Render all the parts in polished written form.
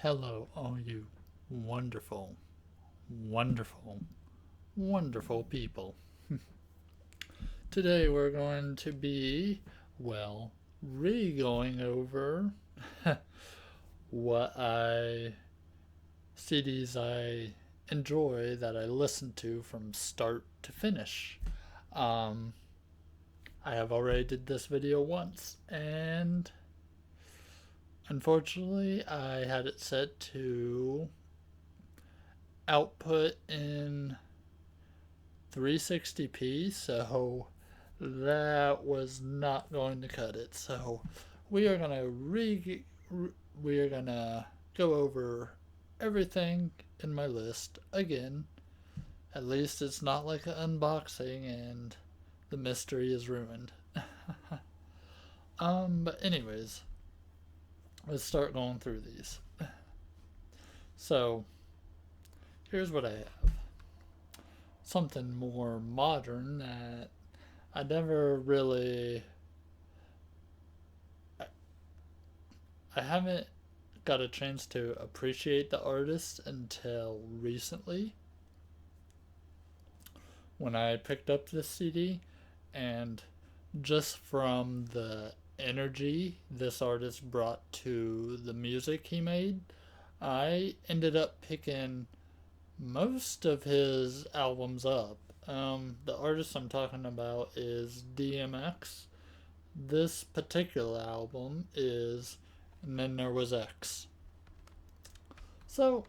Hello, all you wonderful, wonderful, wonderful people. Today we're going to be, well, re-going over what CDs I enjoy that I listen to from start to finish. Um, I have already did this video once, and unfortunately I had it set to output in 360p, so that was not going to cut it. So we are gonna we are gonna go over everything in my list again. At least it's not like an unboxing and the mystery is ruined. But anyways, let's start going through these. So here's what I have. Something more modern that I never really. I haven't got a chance to appreciate the artist until recently when I picked up this CD, and just from the energy this artist brought to the music he made, I ended up picking most of his albums up. The artist I'm talking about is DMX. This particular album is And Then There Was X. So,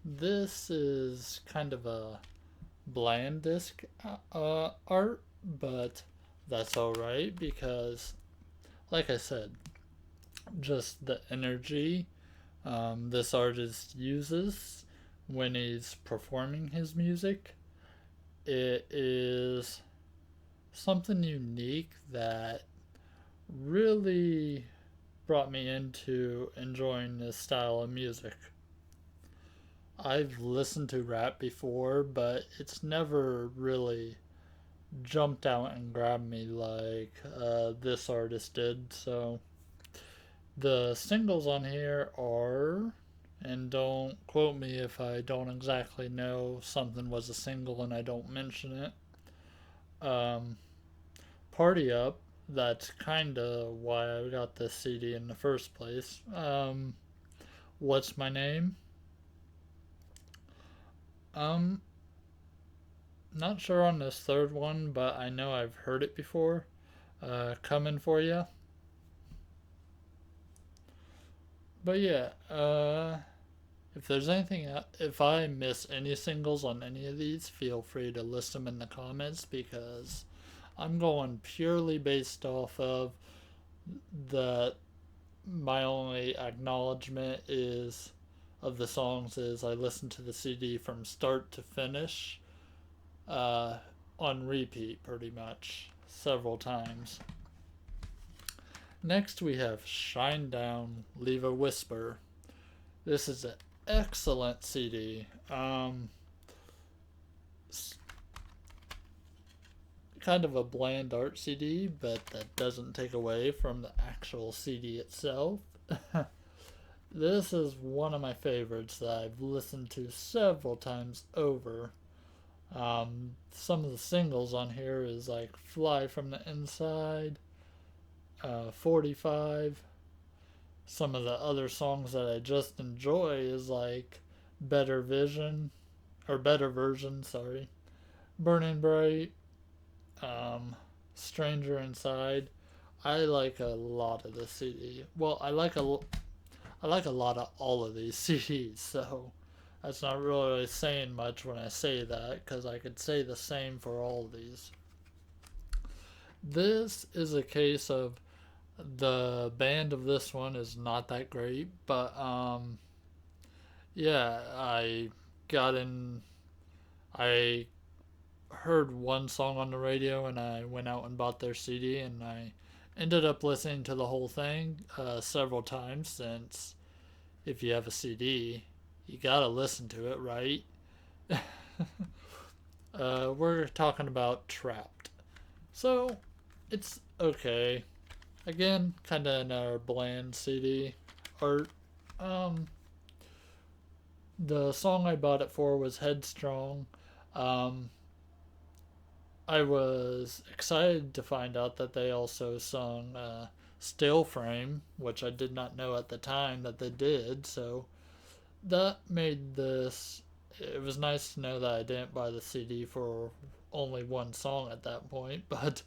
this is kind of a bland disc art, but that's alright because, like I said, just the energy this artist uses when he's performing his music, it is something unique that really brought me into enjoying this style of music. I've listened to rap before, but it's never really jumped out and grabbed me like this artist did. So the singles on here are, and don't quote me if I don't exactly know something was a single and I don't mention it. Um, Party Up, that's kind of why I got this CD in the first place. What's My Name? Um, Not sure on this third one, but I know I've heard it before. Coming for ya. But yeah, if there's anything, if I miss any singles on any of these, feel free to list them in the comments because I'm going purely based off of the. My only acknowledgement is of the songs is I listen to the CD from start to finish, uh, on repeat pretty much several times. Next we have Shine Down, Leave a Whisper. This is an excellent CD. Kind of a bland art CD, but that doesn't take away from the actual CD itself. This is one of my favorites that I've listened to several times over. Some of the singles on here is like Fly from the Inside, 45. Some of the other songs that I just enjoy is like Better Vision, or Better Version, sorry. Burning Bright, um, Stranger Inside. I like a lot of the CD. Well, I like a lot of all of these CDs, so that's not really saying much when I say that because I could say the same for all of these. This is a case of the band of this one is not that great, but yeah, got in. I heard one song on the radio and I went out and bought their CD and I ended up listening to the whole thing several times since if you have a CD, you gotta listen to it, right? We're talking about Trapped. So, it's okay. Again, kind of another bland CD. art. Um, the song I bought it for was Headstrong. Um, I was excited to find out that they also sung Still Frame, which I did not know at the time that they did. So that made this. It was nice to know that I didn't buy the CD for only one song at that point, but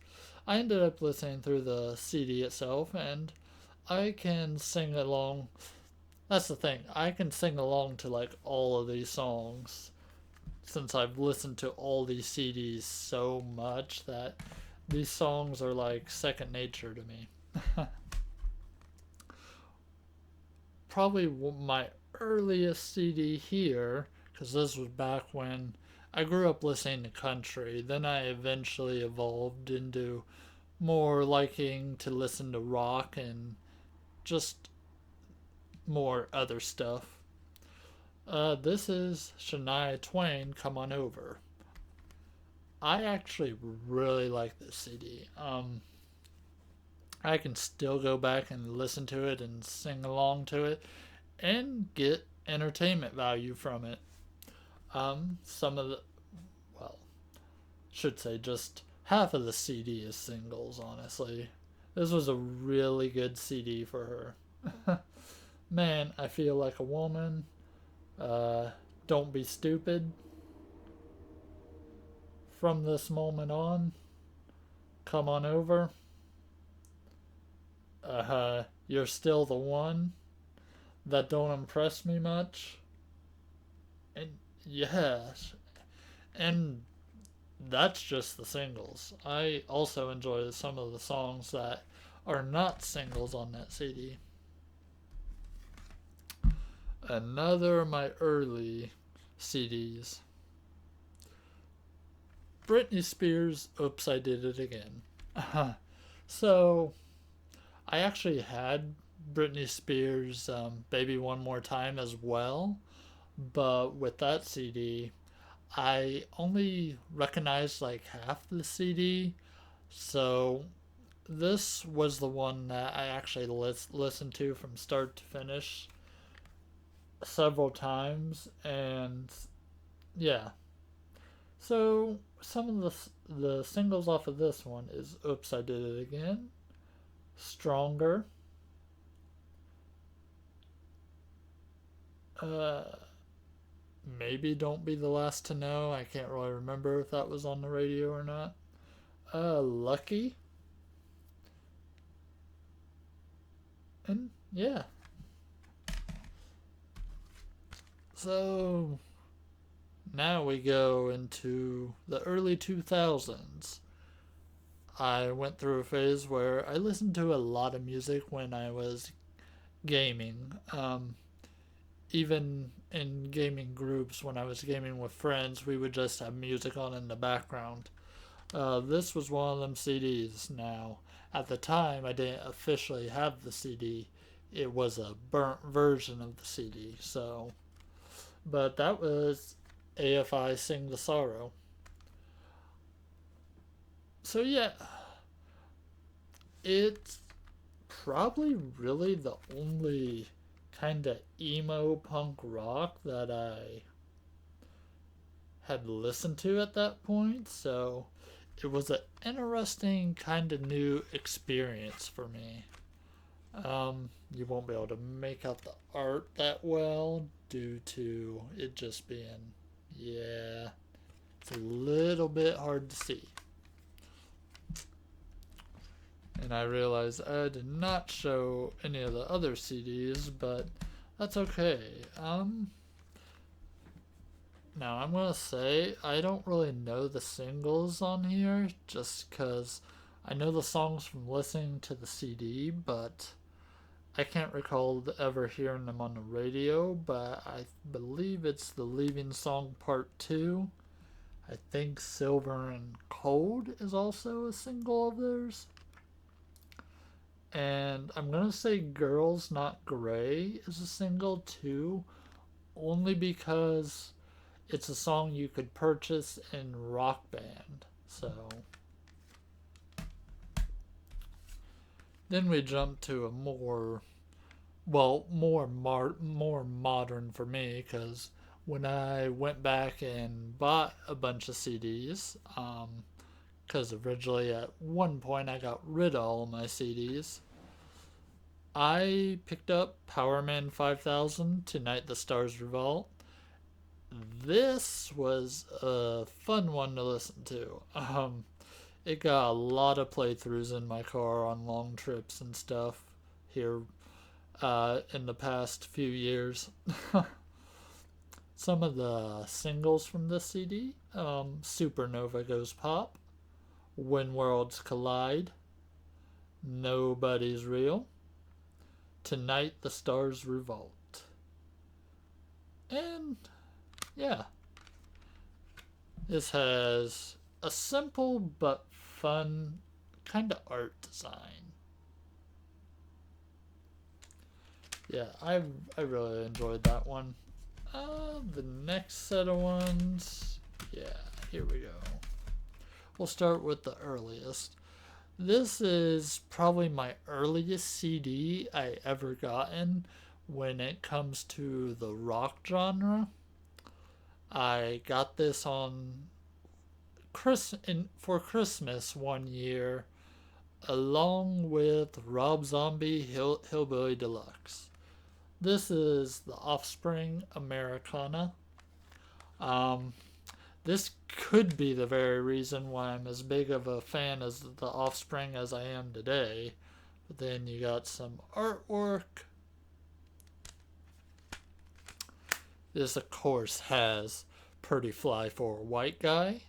I ended up listening through the CD itself, and I can sing along. That's the thing. I can sing along to like all of these songs since I've listened to all these CDs so much that these songs are like second nature to me. Probably my earliest CD here, because this was back when I grew up listening to country. Then I eventually evolved into more liking to listen to rock and just more other stuff. This is Shania Twain, Come On Over. I actually really like this CD. I can still go back and listen to it and sing along to it and get entertainment value from it. Some of the, well, should say just half of the CD is singles, honestly. This was a really good CD for her. Man, I Feel Like a Woman. Uh, Don't Be Stupid. From This Moment On. Come On Over. You're Still the One. That Don't Impress Me Much. And yes, and that's just the singles. I also enjoy some of the songs that are not singles on that CD. Another of my early CDs. Britney Spears, Oops, I Did It Again. So, I actually had Britney Spears' Baby One More Time as well, but with that CD, I only recognized like half the CD, so this was the one that I actually listened to from start to finish several times, and yeah. So some of the singles off of this one is "Oops, I Did It Again," "Stronger," uh, maybe "Don't Be the Last to Know." I can't really remember if that was on the radio or not. "Lucky," and yeah. So now we go into the early 2000s. I went through a phase where I listened to a lot of music when I was gaming. Even in gaming groups, when I was gaming with friends, we would just have music on in the background. This was one of them CDs. Now, at the time, I didn't officially have the CD. It was a burnt version of the CD. So, but that was AFI Sing the Sorrow. So yeah, it's probably really the only kind of emo punk rock that I had listened to at that point. So it was an interesting kind of new experience for me. You won't be able to make out the art that well due to it just being, yeah, it's a little bit hard to see. And I realized I did not show any of the other CDs, but that's okay. Now I'm gonna say I don't really know the singles on here just because I know the songs from listening to the CD, but I can't recall ever hearing them on the radio. But I believe it's the Leaving Song Part 2. I think Silver and Cold is also a single of theirs. And I'm gonna say Girls Not Grey is a single too, only because it's a song you could purchase in Rock Band. So then we jump to a more well, more modern for me, because when I went back and bought a bunch of CDs, because originally at one point I got rid of all my CDs, I picked up Power Man 5000 Tonight the Stars Revolt. This was a fun one to listen to. It got a lot of playthroughs in my car on long trips and stuff here in the past few years. Some of the singles from this CD: Supernova Goes Pop, When Worlds Collide, Nobody's Real, Tonight the Stars Revolt. And yeah, this has a simple but fun kind of art design. Yeah, I really enjoyed that one. The next set of ones, yeah, here we go. We'll start with the earliest. This is probably my earliest CD I ever gotten when it comes to the rock genre. I got this on for Christmas one year, along with Rob Zombie Hillbilly Deluxe. This is The Offspring Americana. Um, this could be the very reason why I'm as big of a fan as The Offspring as I am today. But then you got some artwork. This, of course, has Pretty Fly for a White Guy.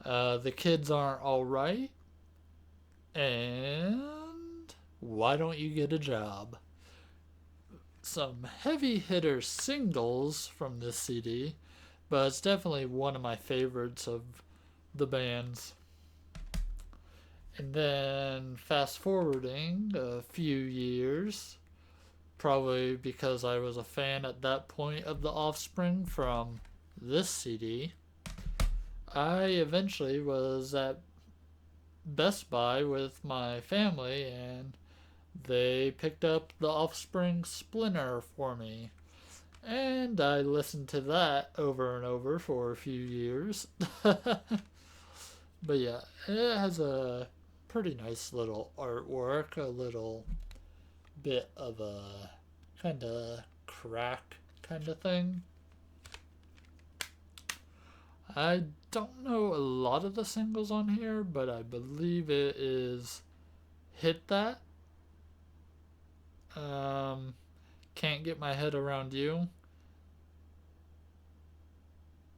The Kids Aren't Alright. And Why Don't You Get a Job? Some heavy hitter singles from this CD, but it's definitely one of my favorites of the band's. And then fast forwarding a few years, probably because I was a fan at that point of The Offspring from this CD, I eventually was at Best Buy with my family, and they picked up The Offspring Splinter for me. And I listened to that over and over for a few years. But yeah, it has a pretty nice little artwork, a little bit of a kind of crack kind of thing. I don't know a lot of the singles on here, but I believe it is Hit That, Can't Get My Head Around You,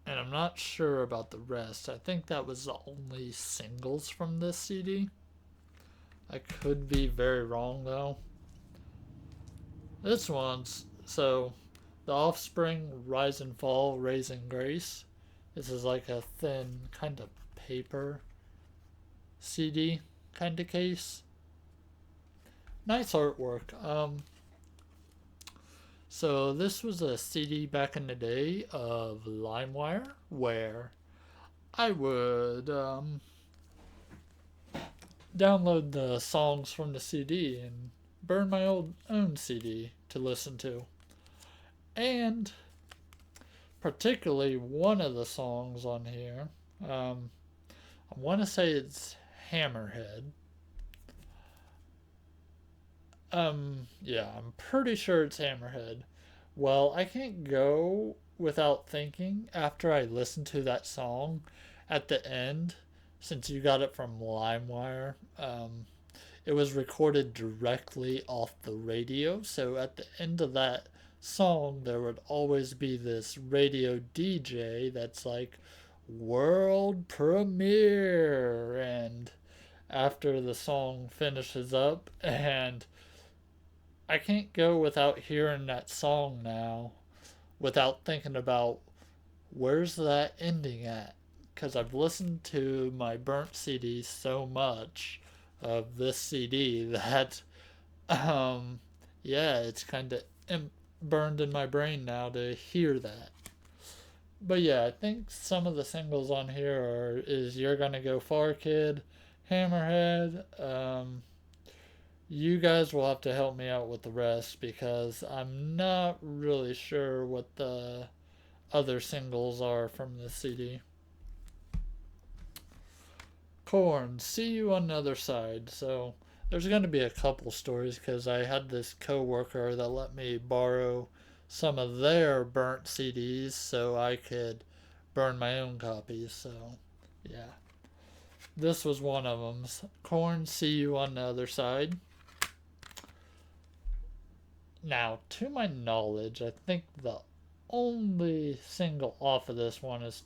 and I'm not sure about the rest. I think that was the only singles from this CD. I could be very wrong though. This one's so The Offspring, Rise and Fall, Raising Grace. This is like a thin kind of paper CD kind of case. Nice artwork. So this was a CD back in the day of LimeWire, where I would download the songs from the CD and burn my own CD to listen to. And particularly one of the songs on here, I want to say it's Hammerhead. Yeah, I'm pretty sure it's Hammerhead. Well, I can't go without thinking after I listen to that song at the end, since you got it from LimeWire. It was recorded directly off the radio, so at the end of that song, there would always be this radio DJ that's like, world premiere, and after the song finishes up, and I can't go without hearing that song now without thinking about where's that ending at, because I've listened to my burnt CDs so much of this CD that yeah, it's kind of burned in my brain now to hear that. But yeah, I think some of the singles on here is You're Gonna Go Far Kid, Hammerhead, You guys will have to help me out with the rest because I'm not really sure what the other singles are from the CD. Corn, see you on the other side. So there's going to be a couple stories because I had this coworker that let me borrow some of their burnt CDs so I could burn my own copies. So yeah, this was one of them. Corn, see you on the other side. Now, to my knowledge, I think the only single off of this one is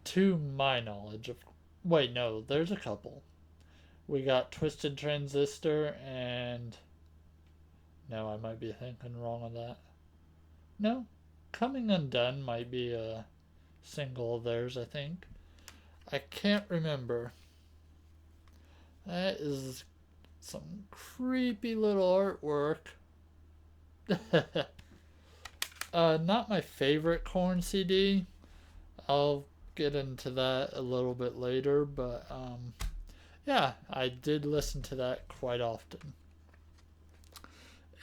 to my knowledge of. Wait, no, there's a couple. We got Twisted Transistor and. No, I might be thinking wrong on that. No, Coming Undone might be a single of theirs, I think. I can't remember. That is some creepy little artwork. Not my favorite Corn CD. I'll get into that a little bit later, but yeah, I did listen to that quite often.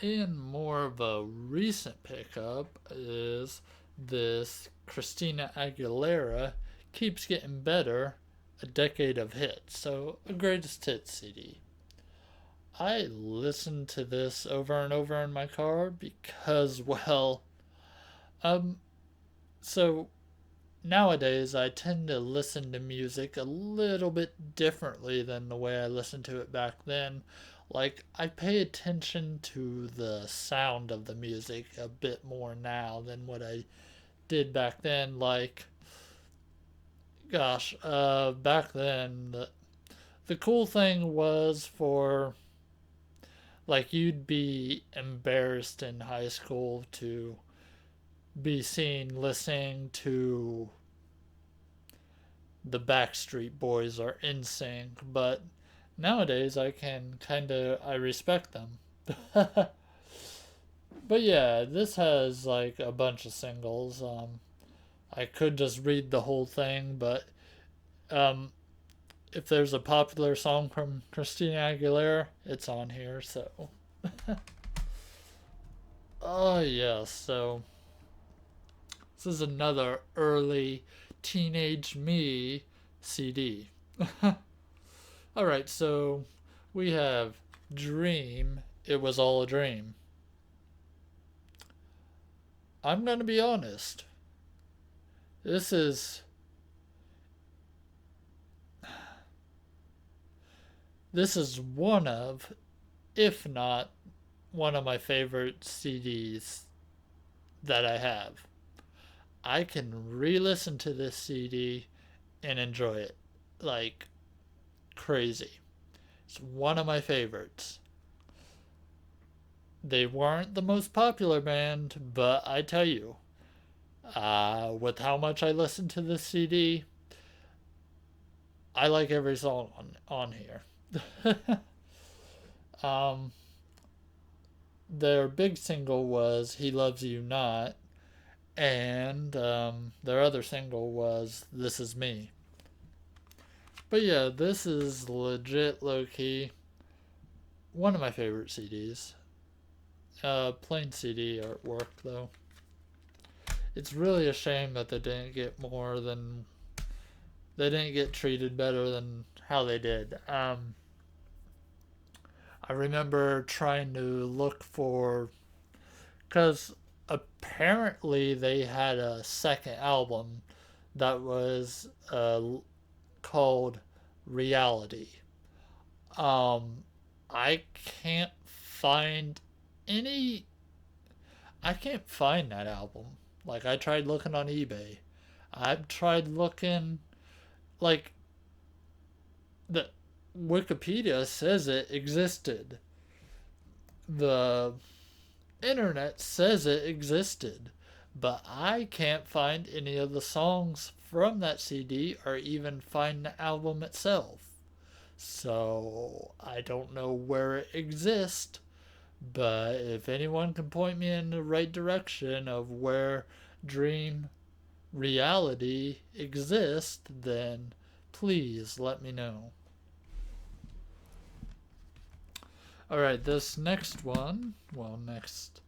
And more of a recent pickup is this Christina Aguilera Keeps Getting Better, a decade of hits. So, a greatest hits CD. I listened to this over and over in my car because, well, um, so nowadays I tend to listen to music a little bit differently than the way I listened to it back then. Like, I pay attention to the sound of the music a bit more now than what I did back then. Like, gosh, back then, the cool thing was for, like, you'd be embarrassed in high school to be seen listening to the Backstreet Boys or NSYNC, but nowadays I respect them. But yeah, this has like a bunch of singles. I could just read the whole thing, but um, if there's a popular song from Christina Aguilera, it's on here. So, oh yeah, so this is another early teenage me CD. All right, so we have Dream. It was all a dream. I'm gonna be honest. This is this is one of, if not one of my favorite CDs that I have. I can re-listen to this CD and enjoy it like crazy. It's one of my favorites. They weren't the most popular band, but I tell you, with how much I listen to this CD, I like every song on here. um, their big single was "He Loves You Not," and their other single was "This Is Me." But yeah, this is legit low key one of my favorite CDs. Plain CD artwork though. It's really a shame that they didn't get treated better than how they did. I remember trying to look for, because apparently they had a second album that was called Reality. Um, I can't find any. I can't find that album. Like, I tried looking on eBay. I've tried looking, like, the Wikipedia says it existed. The internet says it existed. But I can't find any of the songs from that CD or even find the album itself. So I don't know where it exists, but if anyone can point me in the right direction of where Dream Reality exists, then please let me know. Alright, this next one, well, next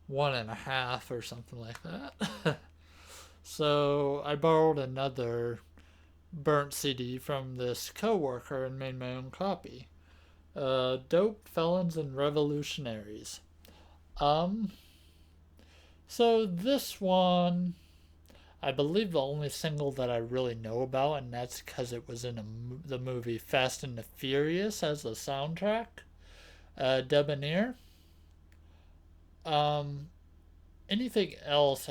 one and a half or something like that. So I borrowed another burnt CD from this coworker and made my own copy. Dope Felons and Revolutionaries. Um, so this one, I believe the only single that I really know about, and that's because it was in the movie Fast and the Furious as the soundtrack. Debonair. Um, Anything else,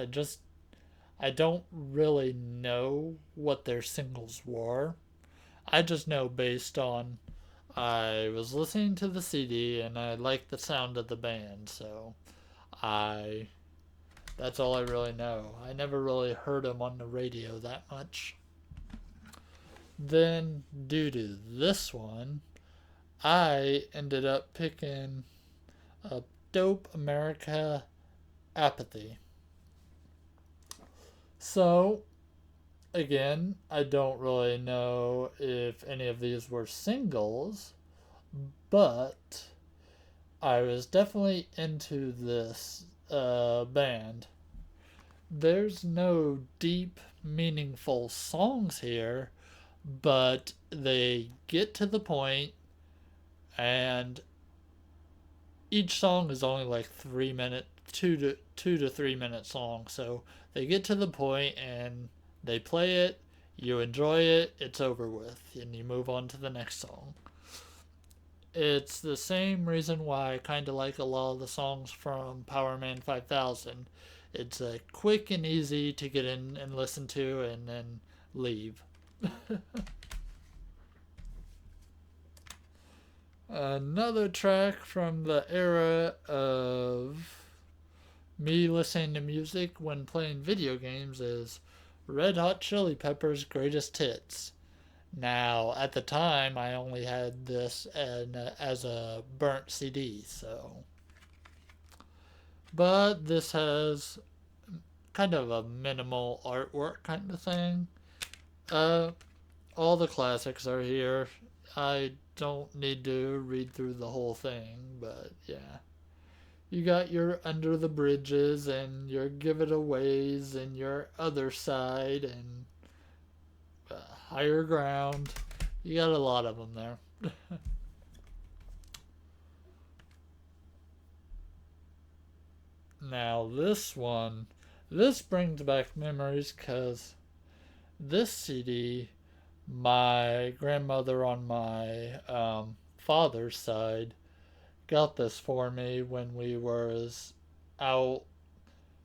I don't really know what their singles were. I just know based on I was listening to the CD and I liked the sound of the band, so I that's all I really know. I never really heard them on the radio that much. Then, due to this one, I ended up picking a Dope America Apathy. So, again, I don't really know if any of these were singles, but I was definitely into this band. There's no deep, meaningful songs here, but they get to the point, and each song is only like 3 minute, 2 to 3 minutes long. So they get to the point and they play it, you enjoy it, it's over with, and you move on to the next song. It's the same reason why I kind of like a lot of the songs from Power Man 5000. It's quick and easy to get in and listen to and then leave. Another track from the era of me listening to music when playing video games is Red Hot Chili Peppers' Greatest Hits. Now, at the time, I only had this as a burnt CD, so. But this has kind of a minimal artwork kind of thing. Uh, all the classics are here. I don't need to read through the whole thing, but yeah. You got your Under the Bridges and your Give It Aways and your Other Side and Higher Ground. You got a lot of them there. Now, this brings back memories because this CD, my grandmother on my father's side got this for me when we was out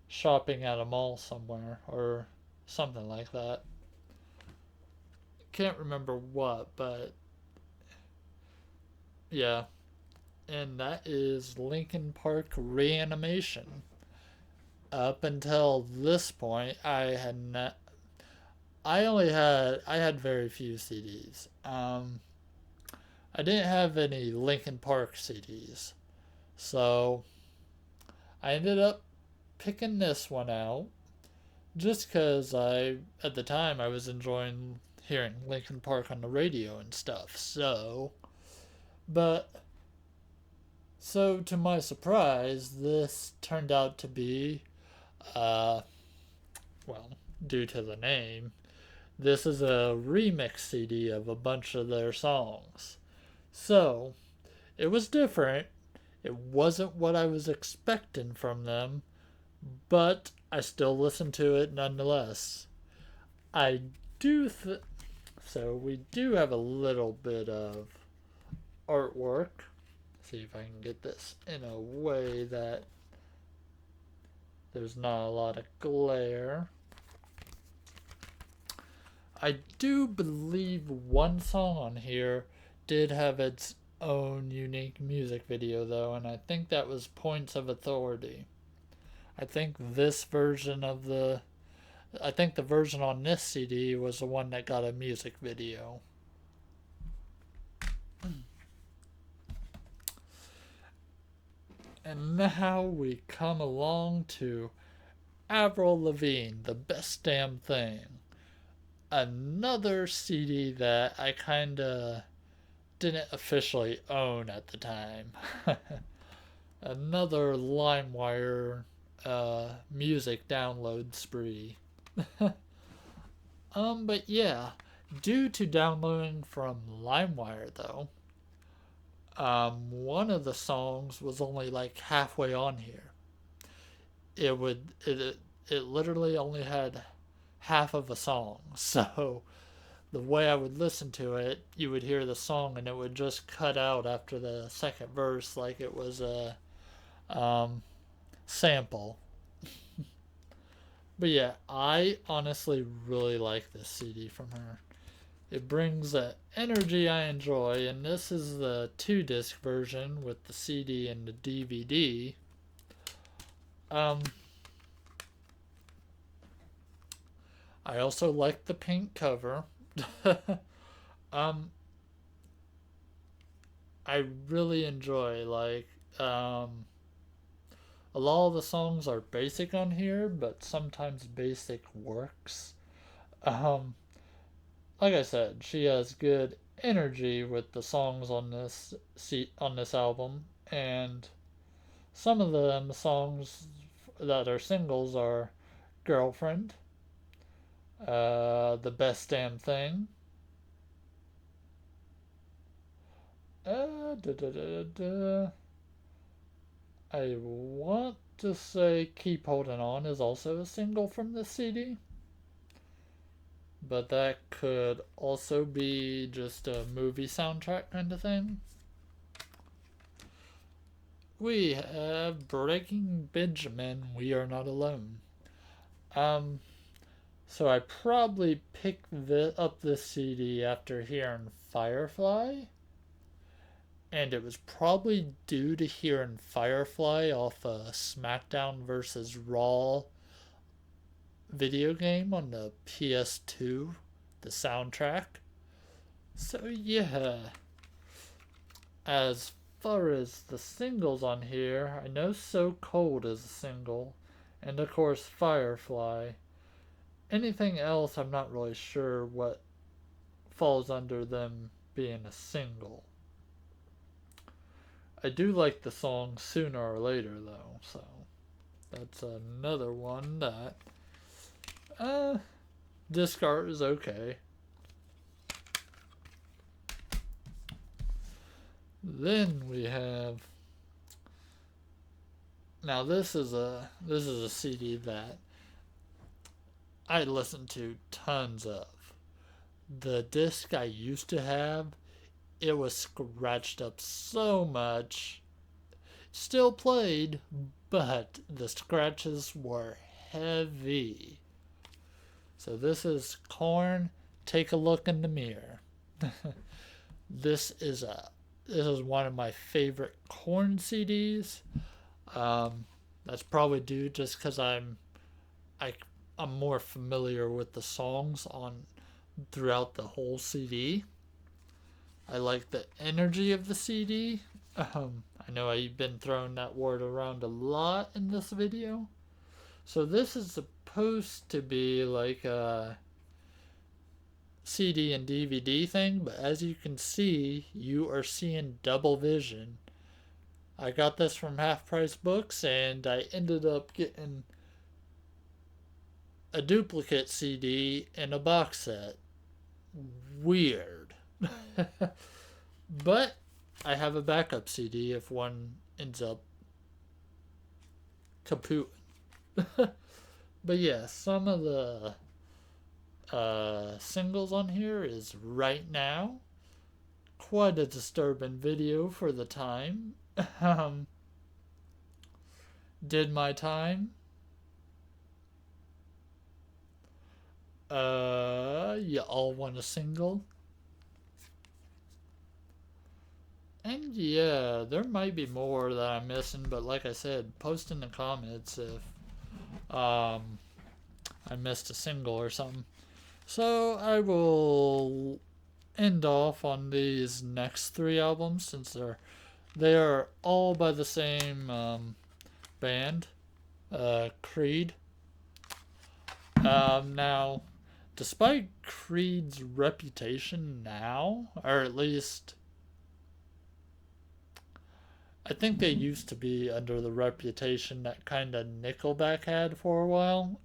shopping at a mall somewhere or something like that. Can't remember what, but yeah. And that is Linkin Park Reanimation. Up until this point, I had very few CDs. I didn't have any Linkin Park CDs, so I ended up picking this one out just because at the time, I was enjoying hearing Linkin Park on the radio and stuff. But so to my surprise, this turned out to be, uh, well, due to the name, this is a remix CD of a bunch of their songs. So it was different. It wasn't what I was expecting from them, but I still listened to it nonetheless. I do so we do have a little bit of artwork. See if I can get this in a way that there's not a lot of glare. I do believe one song on here did have its own unique music video though, and I think that was Points of Authority. I think this version of the I think the version on this CD was the one that got a music video. And now we come along to Avril Lavigne, The Best Damn Thing. Another CD that I kinda didn't officially own at the time. Another LimeWire music download spree. But yeah, due to downloading from LimeWire though, one of the songs was only like halfway on here. It literally only had half of a song. So the way I would listen to it, you would hear the song and it would just cut out after the second verse like it was a sample. But yeah, I honestly really like this CD from her. It brings the energy I enjoy, and this is the 2 disc version with the CD and the DVD. Um, I also like the pink cover. um, I really enjoy a lot of the songs are basic on here, but sometimes basic works. Um, like I said, she has good energy with the songs on this album, and some of the songs that are singles are "Girlfriend," "The Best Damn Thing," da, da, da, da. I want to say "Keep Holding On" is also a single from this CD, but that could also be just a movie soundtrack kind of thing. We have Breaking Benjamin, We Are Not Alone. Um, so I probably picked up this CD after hearing Firefly, and it was probably due to hearing Firefly off a SmackDown vs. Raw video game on the PS2, the soundtrack. So yeah, as far as the singles on here, I know So Cold is a single, and of course Firefly. Anything else, I'm not really sure what falls under them being a single. I do like the song Sooner or Later though, so that's another one that discard is okay. Then we have, now this is a CD that I listen to tons of. The disc I used to have, it was scratched up so much. Still played, but the scratches were heavy. So this is Korn. Take a look in the mirror. this is a this is one of my favorite Korn CDs. That's probably due just because I, I'm more familiar with the songs on throughout the whole CD. I like the energy of the CD. I know I've been throwing that word around a lot in this video. So this is supposed to be like a CD and DVD thing, but as you can see, you are seeing double vision. I got this from Half Price Books, and I ended up getting a duplicate CD and a box set. Weird. But I have a backup CD if one ends up kaput. But yeah, some of the singles on here is Right Now. Quite a disturbing video for the time. Did My Time. You All Want a Single. And yeah, there might be more that I'm missing, but like I said, post in the comments if I missed a single or something. So I will end off on these next 3 albums since they are all by the same band, Creed. Now, despite Creed's reputation now, or at least I think they used to be under the reputation that kind of Nickelback had for a while.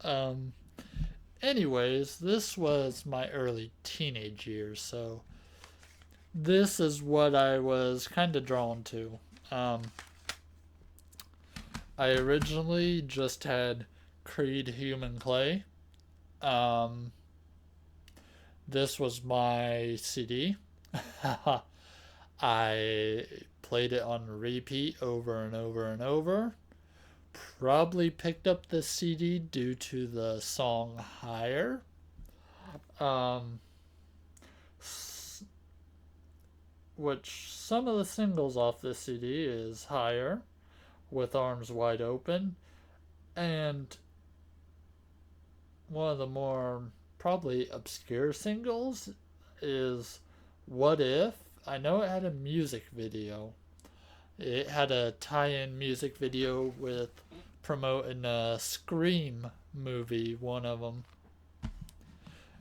Anyways, this was my early teenage years, so this is what I was kind of drawn to. Um, I originally just had Creed Human Clay. Um, this was my CD. I played it on repeat over and over and over. Probably picked up this CD due to the song Higher. Um, which some of the singles off this CD is Higher, With Arms Wide Open, and one of the more probably obscure singles is What If. I know it had a music video. It had a tie-in music video with promoting a Scream movie, one of them.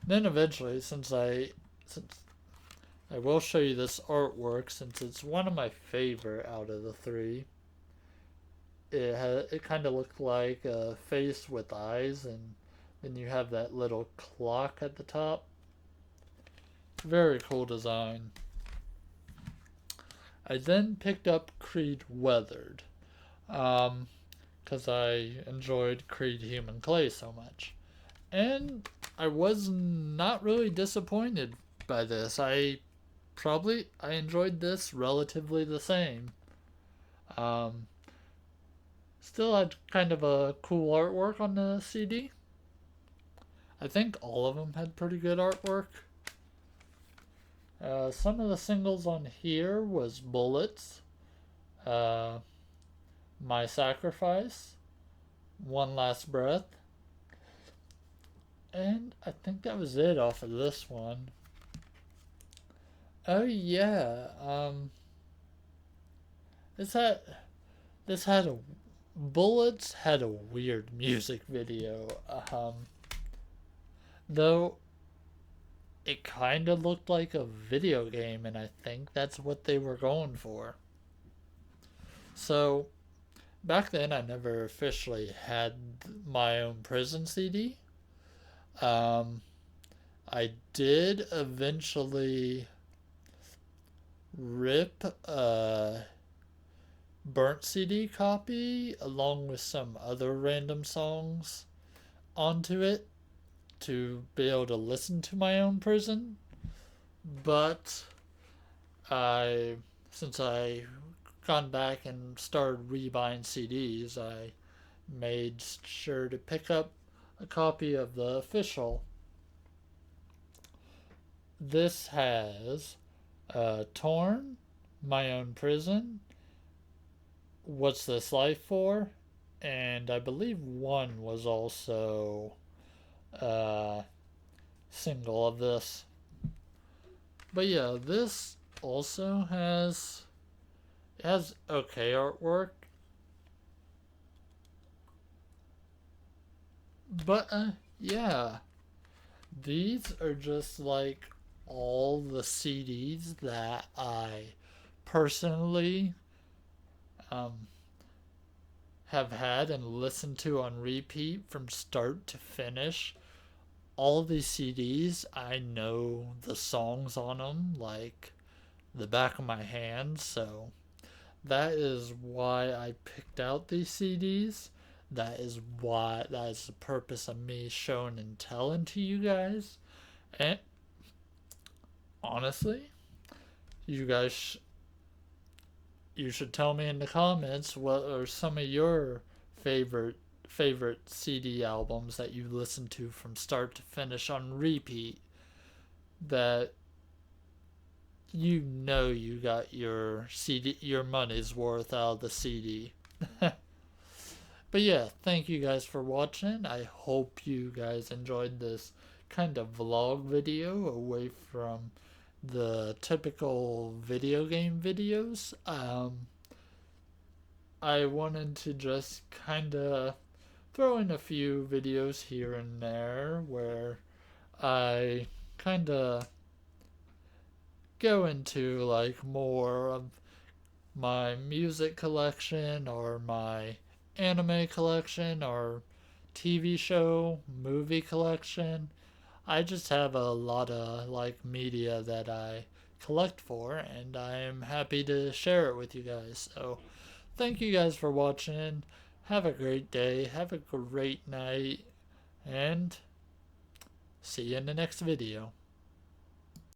Then eventually, since I will show you this artwork, since it's one of my favorite out of the three. It kind of looked like a face with eyes, and then you have that little clock at the top. Very cool design. I then picked up Creed Weathered, because I enjoyed Creed Human Clay so much. And I was not really disappointed by this. I enjoyed this relatively the same. Um, Still had kind of a cool artwork on the CD. I think all of them had pretty good artwork. Some of the singles on here was Bullets, uh, My Sacrifice, One Last Breath, and I think that was it off of this one. Oh yeah, this had this had a Bullets had a weird music video. Though it kind of looked like a video game, and I think that's what they were going for. So back then, I never officially had my own prison CD. Um, I did eventually rip a burnt CD copy along with some other random songs onto it to be able to listen to my own prison. But I, since I gone back and started rebuying CDs, I made sure to pick up a copy of the official. This has Torn, My Own Prison, What's This Life For, and I believe one was also a single of this. But yeah, this also has okay artwork, but yeah, these are just like all the CDs that I personally um, have had and listened to on repeat from start to finish. All these CDs, I know the songs on them like the back of my hand, so that is why I picked out these CDs. That is the purpose of me showing and telling to you guys. And honestly, you guys, you should tell me in the comments what are some of your favorite CD albums that you listen to from start to finish on repeat that you know you got your money's worth out of the CD. But yeah, thank you guys for watching. I hope you guys enjoyed this kind of vlog video away from the typical video game videos. I wanted to just kind of throw in a few videos here and there where I kind of go into like more of my music collection or my anime collection or TV show, movie collection. I just have a lot of like media that I collect for, and I am happy to share it with you guys. So, thank you guys for watching. Have a great day, have a great night, and see you in the next video.